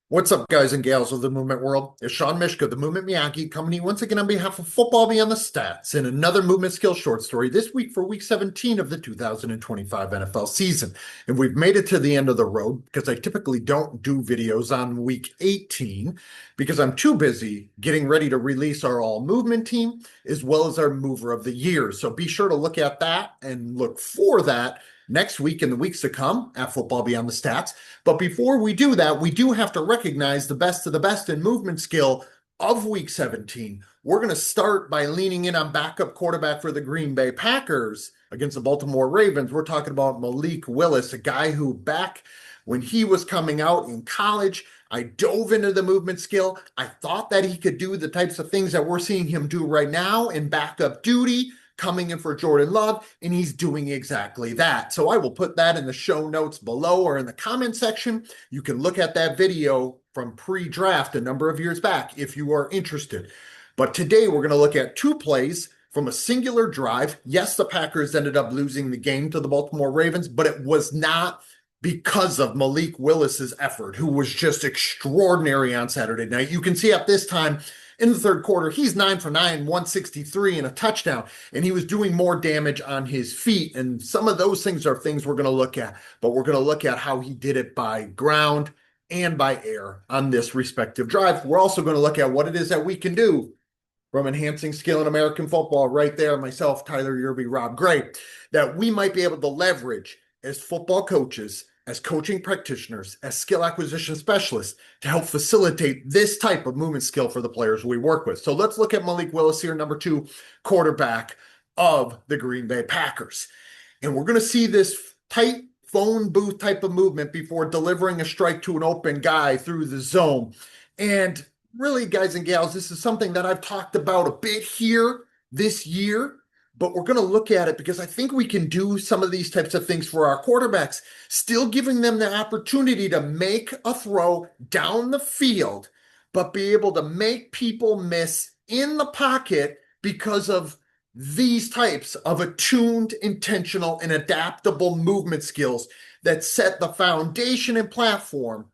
What's up, guys and gals of the movement world? It's Sean Mishka, the Movement Miyagi, coming to you once again on behalf of Football Beyond the Stats in another movement skill short story this week for week 17 of the 2025 NFL season. And we've made it to the end of the road because I typically don't do videos on week 18 because I'm too busy getting ready to release our all movement team as well as our mover of the year. So be sure to look at that and look for that next week and the weeks to come at Football Beyond the Stats. But before we do that, we do have to recognize the best of the best in movement skill of week 17. We're going to start by leaning in on backup quarterback for the Green Bay Packers against the Baltimore Ravens. We're talking about Malik Willis, a guy who back when he was coming out in college, I dove into the movement skill. I thought that he could do the types of things that we're seeing him do right now in backup duty, coming in for Jordan Love, and he's doing exactly that. So I will put that in the show notes below or in the comment section. You can look at that video from pre-draft a number of years back if you are interested. But today we're going to look at two plays from a singular drive. Yes, the Packers ended up losing the game to the Baltimore Ravens, but it was not because of Malik Willis's effort, who was just extraordinary on Saturday night. You can see at this time in the third quarter, he's 9 for 9, 163 and a touchdown, and he was doing more damage on his feet. And some of those things are things we're going to look at, but we're going to look at how he did it by ground and by air on this respective drive. We're also going to look at what it is that we can do from enhancing skill in American football right there, myself, Tyler Yearby, Rob Gray, that we might be able to leverage as football coaches, as coaching practitioners, as skill acquisition specialists to help facilitate this type of movement skill for the players we work with. So let's look at Malik Willis here, number 2 quarterback of the Green Bay Packers. And we're going to see this tight phone booth type of movement before delivering a strike to an open guy through the zone. And really, guys and gals, this is something that I've talked about a bit here this year, but we're going to look at it because I think we can do some of these types of things for our quarterbacks, still giving them the opportunity to make a throw down the field, but be able to make people miss in the pocket because of these types of attuned, intentional, and adaptable movement skills that set the foundation and platform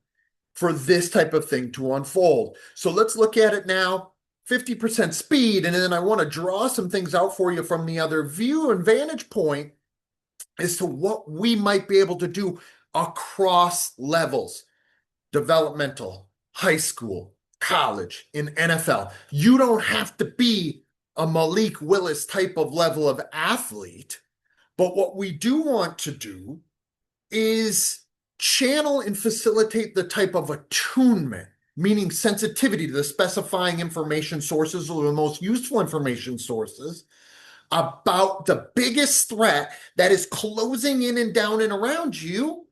for this type of thing to unfold. So let's look at it now. 50% speed, and then I want to draw some things out for you from the other view and vantage point as to what we might be able to do across levels, developmental, high school, college, in NFL. You don't have to be a Malik Willis type of level of athlete, but what we do want to do is channel and facilitate the type of attunement, meaning sensitivity to the specifying information sources or the most useful information sources about the biggest threat that is closing in and down and around you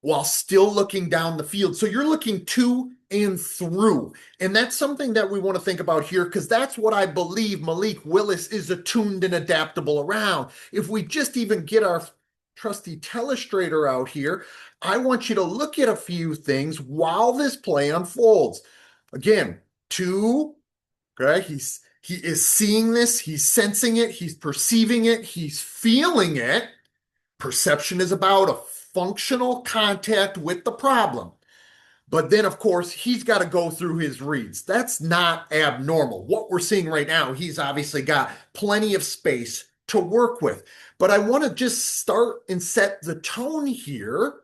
while still looking down the field. So you're looking to and through. And that's something that we want to think about here because that's what I believe Malik Willis is attuned and adaptable around. If we just even get our trusty telestrator out here, I want you to look at a few things while this play unfolds. Again, okay, he is seeing this, he's sensing it, he's perceiving it, he's feeling it. Perception is about a functional contact with the problem. But then, of course, he's got to go through his reads. That's not abnormal. What we're seeing right now, he's obviously got plenty of space to work with. But I want to just start and set the tone here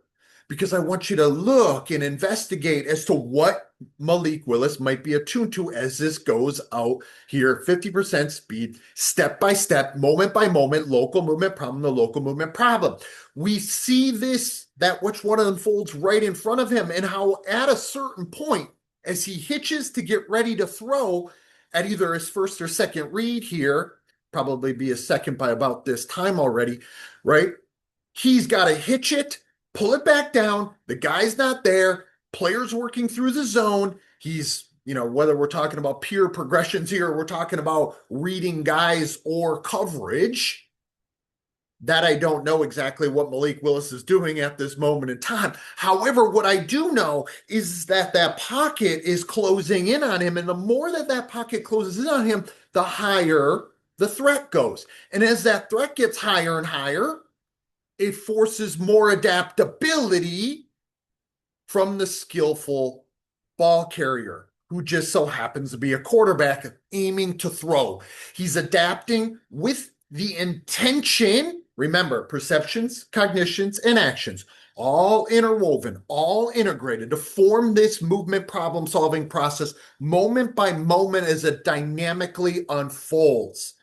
because I want you to look and investigate as to what Malik Willis might be attuned to as this goes out here. 50% speed, step by step, moment by moment, local movement problem, the local movement problem. We see this, that which one unfolds right in front of him, and how at a certain point, as he hitches to get ready to throw at either his first or second read here, probably be a second by about this time already, right? He's got to hitch it, pull it back down. The guy's not there. Players working through the zone. He's, whether we're talking about pure progressions here, or we're talking about reading guys or coverage, that I don't know exactly what Malik Willis is doing at this moment in time. However, what I do know is that that pocket is closing in on him. And the more that that pocket closes in on him, the higher the threat goes. And as that threat gets higher and higher, it forces more adaptability from the skillful ball carrier who just so happens to be a quarterback aiming to throw. He's adapting with the intention, remember, perceptions, cognitions, and actions, all interwoven, all integrated to form this movement problem solving process moment by moment as it dynamically unfolds.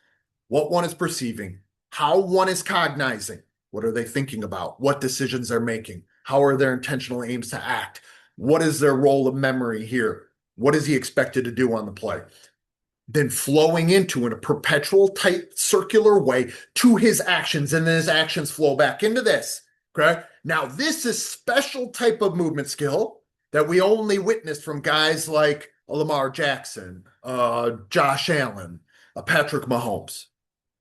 What one is perceiving, how one is cognizing, what are they thinking about, what decisions they're making, how are their intentional aims to act, what is their role of memory here, what is he expected to do on the play, then flowing into in a perpetual tight circular way to his actions, and then his actions flow back into this. Okay, now this is special type of movement skill that we only witnessed from guys like Lamar Jackson, Josh Allen, Patrick Mahomes.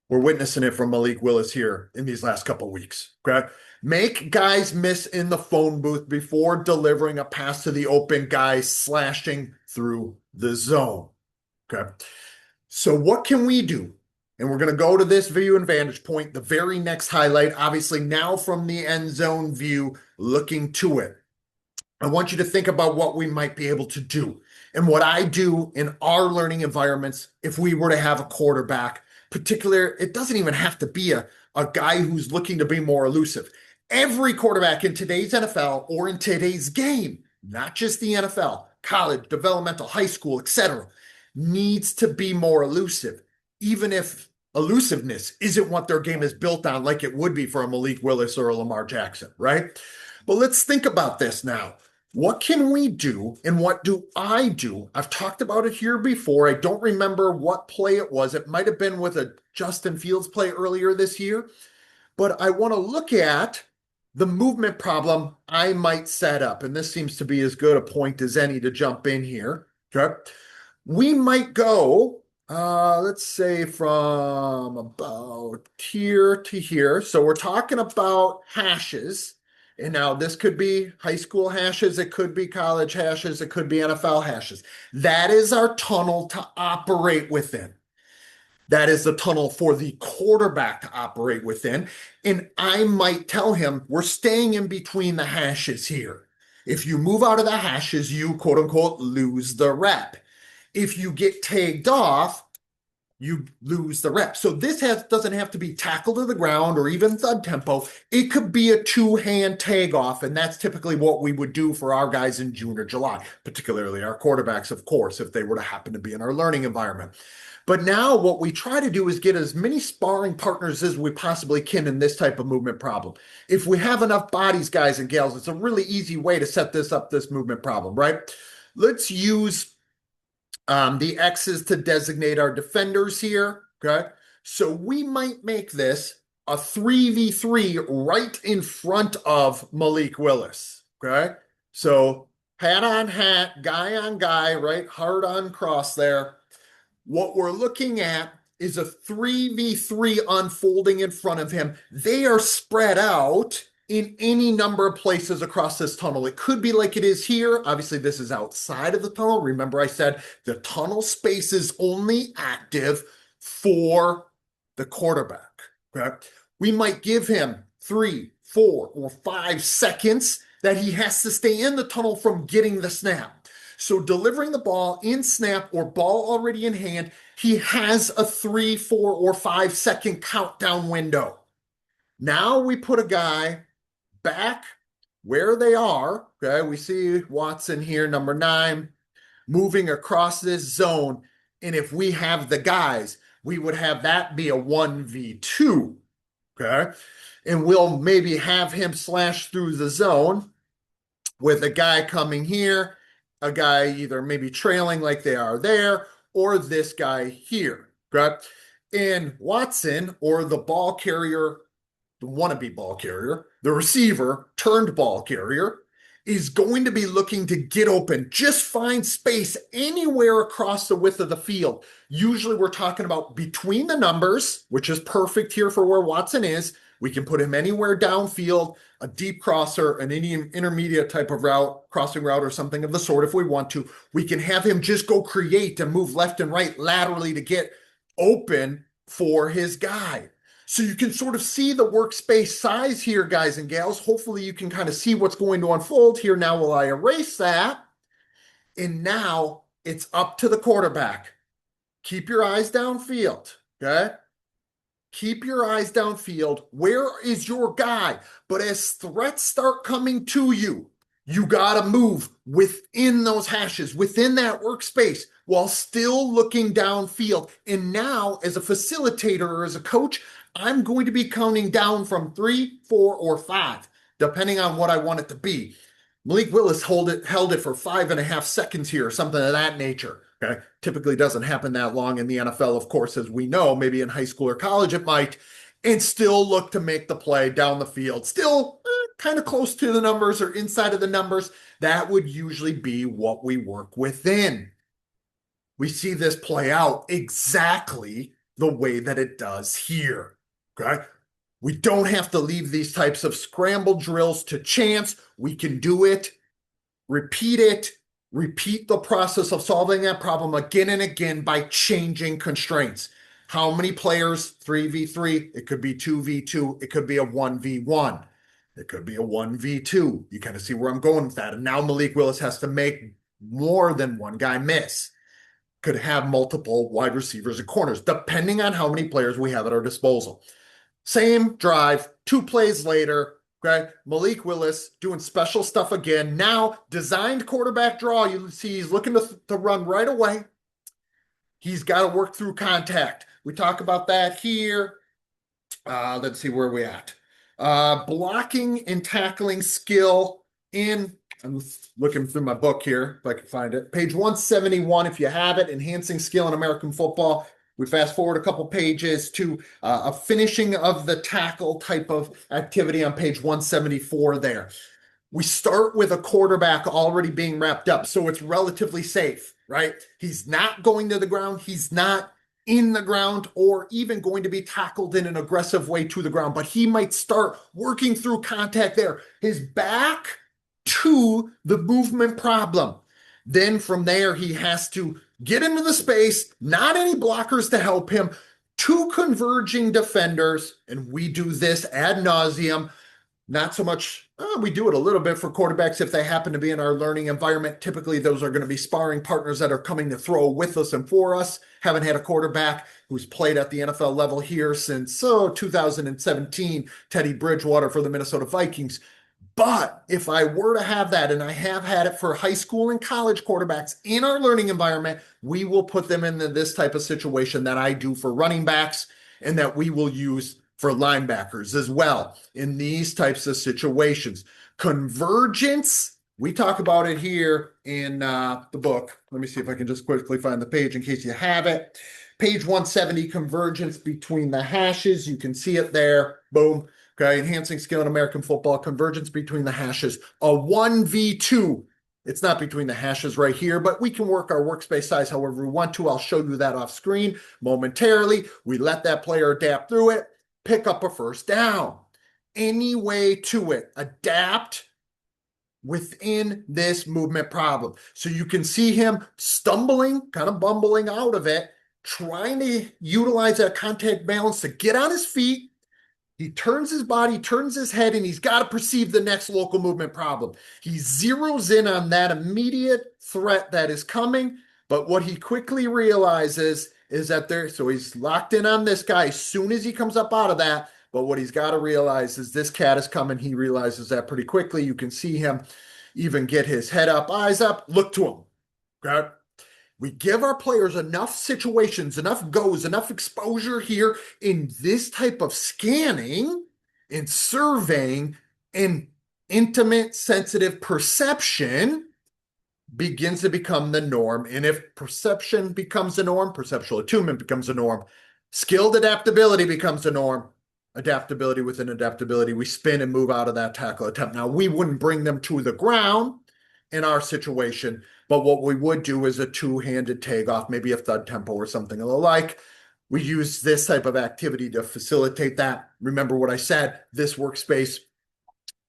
We're witnessing it from Malik Willis here in these last couple of weeks. Okay, make guys miss in the phone booth before delivering a pass to the open guy slashing through the zone. Okay, so what can we do? And we're going to go to this view and vantage point, the very next highlight, obviously now from the end zone view, looking to it. I want you to think about what we might be able to do and what I do in our learning environments if we were to have a quarterback. Particular, it doesn't even have to be a guy who's looking to be more elusive. Every quarterback in today's NFL or in today's game, not just the NFL, college, developmental, high school, etc., needs to be more elusive, even if elusiveness isn't what their game is built on, like it would be for a Malik Willis or a Lamar Jackson, right? But let's think about this now. What can we do and what do I do? I've talked about it here before. I don't remember what play it was. It might have been with a Justin Fields play earlier this year, but I want to look at the movement problem I might set up. And this seems to be as good a point as any to jump in here. Okay. We might go, let's say from about here to here. So we're talking about hashes. And now this could be high school hashes, it could be college hashes, it could be NFL hashes. That is our tunnel to operate within. That is the tunnel for the quarterback to operate within. And I might tell him, we're staying in between the hashes here. If you move out of the hashes, you quote unquote lose the rep. If you get tagged off, you lose the rep. So this doesn't have to be tackle to the ground or even thud tempo. It could be a two-hand tag off, and that's typically what we would do for our guys in June or July, particularly our quarterbacks, of course, if they were to happen to be in our learning environment. But now what we try to do is get as many sparring partners as we possibly can in this type of movement problem. If we have enough bodies, guys and gals, it's a really easy way to set this movement problem, right? Let's use the X's to designate our defenders here, okay? So we might make this a 3v3 right in front of Malik Willis, okay? So hat on hat, guy on guy, right? Hard on cross there. What we're looking at is a 3v3 unfolding in front of him. They are spread out in any number of places across this tunnel. It could be like it is here. Obviously, this is outside of the tunnel. Remember, I said the tunnel space is only active for the quarterback. Okay? We might give him 3, 4, or 5 seconds that he has to stay in the tunnel from getting the snap. So delivering the ball in snap or ball already in hand, he has a 3, 4, or 5 second countdown window. Now we put a guy back where they are. Okay, we see Wuxin here, number 9, moving across this zone. And if we have the guys, we would have that be a 1v2. Okay, and we'll maybe have him slash through the zone with a guy coming here, a guy either maybe trailing like they are there, or this guy here. Okay, and Wuxin, or the ball carrier, the wannabe ball carrier, the receiver turned ball carrier, is going to be looking to get open, just find space anywhere across the width of the field. Usually we're talking about between the numbers, which is perfect here for where Wuxin is. We can put him anywhere downfield, a deep crosser, an intermediate type of route, crossing route or something of the sort if we want to. We can have him just go create and move left and right laterally to get open for his guy. So you can sort of see the workspace size here, guys and gals. Hopefully you can kind of see what's going to unfold here. Now will I erase that? And now it's up to the quarterback. Keep your eyes downfield, okay? Keep your eyes downfield. Where is your guy? But as threats start coming to you, you got to move within those hashes, within that workspace, while still looking downfield. And now, as a facilitator or as a coach, I'm going to be counting down from 3, 4, or 5, depending on what I want it to be. Malik Willis held it for 5.5 seconds here, or something of that nature. Okay, typically doesn't happen that long in the NFL, of course, as we know. Maybe in high school or college it might, and still look to make the play down the field. Still kind of close to the numbers or inside of the numbers. That would usually be what we work within. We see this play out exactly the way that it does here. Okay. We don't have to leave these types of scramble drills to chance. We can do it, repeat the process of solving that problem again and again by changing constraints. How many players? 3v3. It could be 2v2. It could be a 1v1. It could be a 1v2. You kind of see where I'm going with that. And now Malik Willis has to make more than one guy miss. Could have multiple wide receivers and corners, depending on how many players we have at our disposal. Same drive, 2 plays later, okay? Malik Willis doing special stuff again. Now, designed quarterback draw. You see he's looking to run right away. He's got to work through contact. We talk about that here. Let's see where we're at. Blocking and tackling skill in, I'm looking through my book here if I can find it. Page 171, if you have it, Enhancing Skill in American Football. We fast forward a couple pages to a finishing of the tackle type of activity on page 174 there. We start with a quarterback already being wrapped up, so it's relatively safe, right? He's not going to the ground. He's not in the ground or even going to be tackled in an aggressive way to the ground, but he might start working through contact there. His back to the movement problem. Then from there, he has to get into the space, not any blockers to help him, 2 converging defenders, and we do this ad nauseum. Not so much, we do it a little bit for quarterbacks if they happen to be in our learning environment. Typically, those are going to be sparring partners that are coming to throw with us and for us. Haven't had a quarterback who's played at the NFL level here since 2017, Teddy Bridgewater for the Minnesota Vikings. But if I were to have that, and I have had it for high school and college quarterbacks in our learning environment, we will put them into this type of situation that I do for running backs and that we will use for linebackers as well in these types of situations. Convergence, we talk about it here in the book. Let me see if I can just quickly find the page in case you have it. Page 170, convergence between the hashes. You can see it there. Boom. Okay, enhancing skill in American football, convergence between the hashes, a 1v2. It's not between the hashes right here, but we can work our workspace size however we want to. I'll show you that off screen momentarily. We let that player adapt through it, pick up a first down. Any way to it, adapt within this movement problem. So you can see him stumbling, kind of bumbling out of it, trying to utilize that contact balance to get on his feet. He turns his body, turns his head, and he's got to perceive the next local movement problem. He zeroes in on that immediate threat that is coming, but what he quickly realizes is that so he's locked in on this guy as soon as he comes up out of that, but what he's got to realize is this cat is coming. He realizes that pretty quickly. You can see him even get his head up, eyes up, look to him. Okay? We give our players enough situations, enough goes, enough exposure here in this type of scanning and surveying, and intimate, sensitive perception begins to become the norm. And if perception becomes the norm, perceptual attunement becomes the norm, skilled adaptability becomes the norm. Adaptability within adaptability, we spin and move out of that tackle attempt. Now, we wouldn't bring them to the ground in our situation, but what we would do is a 2-handed tag off, maybe a thud tempo or something of the like. We use this type of activity to facilitate that. Remember what I said, this workspace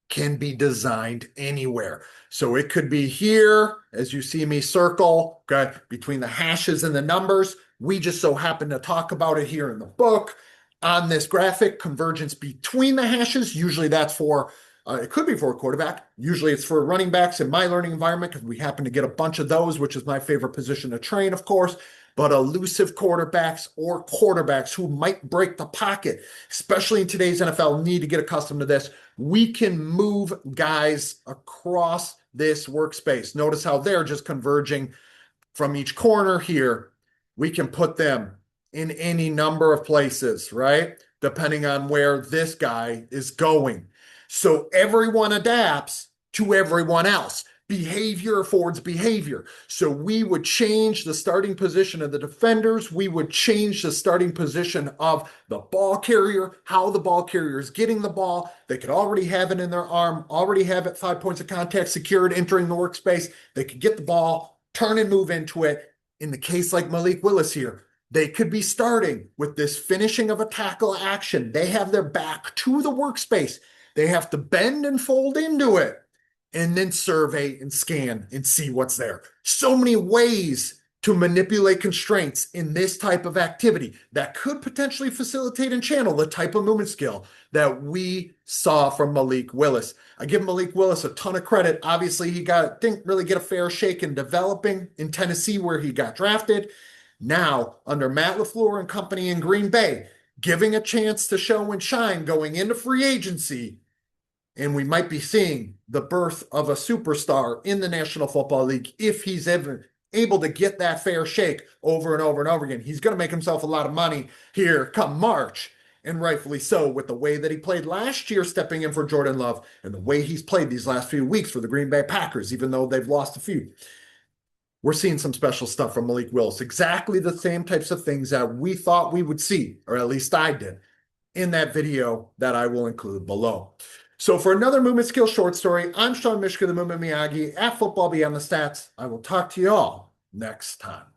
can be designed anywhere. So it could be here, as you see me circle, okay, between the hashes and the numbers. We just so happen to talk about it here in the book. On this graphic, convergence between the hashes, usually that's for, it could be for a quarterback. Usually it's for running backs in my learning environment because we happen to get a bunch of those, which is my favorite position to train, of course. But elusive quarterbacks or quarterbacks who might break the pocket, especially in today's NFL, need to get accustomed to this. We can move guys across this workspace. Notice how they're just converging from each corner here. We can put them in any number of places, right? Depending on where this guy is going. So everyone adapts to everyone else. Behavior affords behavior. So we would change the starting position of the defenders. We would change the starting position of the ball carrier, how the ball carrier is getting the ball. They could already have it in their arm, already have it 5 points of contact secured, entering the workspace. They could get the ball, turn and move into it. In the case like Malik Willis here, they could be starting with this finishing of a tackle action. They have their back to the workspace. They have to bend and fold into it and then survey and scan and see what's there. So many ways to manipulate constraints in this type of activity that could potentially facilitate and channel the type of movement skill that we saw from Malik Willis. I give Malik Willis a ton of credit. Obviously, he didn't really get a fair shake in developing in Tennessee where he got drafted. Now, under Matt LaFleur and company in Green Bay, giving a chance to show and shine going into free agency, and we might be seeing the birth of a superstar in the National Football League if he's ever able to get that fair shake over and over and over again. He's going to make himself a lot of money here come March, and rightfully so, with the way that he played last year stepping in for Jordan Love and the way he's played these last few weeks for the Green Bay Packers, even though they've lost a few. We're seeing some special stuff from Malik Willis, exactly the same types of things that we thought we would see, or at least I did, in that video that I will include below. So for another movement skill short story, I'm Sean Mishka, the Movement Miyagi at Football Beyond the Stats. I will talk to you all next time.